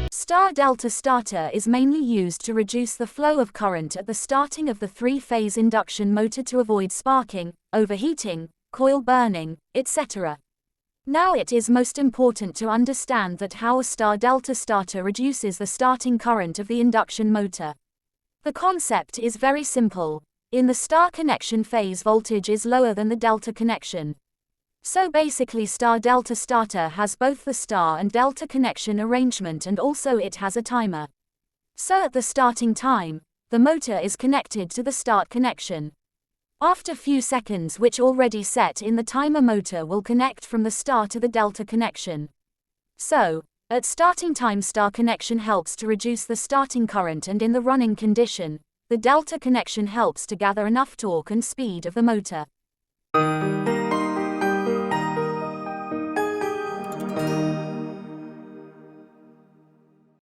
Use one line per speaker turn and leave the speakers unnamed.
Star-delta starter is mainly used to reduce the flow of current at the starting of the three-phase induction motor to avoid sparking, overheating, coil burning, etc. Now it is most important to understand that how a star-delta starter reduces the starting current of the induction motor. The concept is very simple. In the star connection, phase voltage is lower than the delta connection. So basically star-delta starter has both the star and delta connection arrangement, and also it has a timer. So at the starting time, the motor is connected to the start connection. After few seconds, which already set in the timer, motor will connect from the star to the delta connection. So, at starting time, star connection helps to reduce the starting current, and in the running condition, the delta connection helps to gather enough torque and speed of the motor.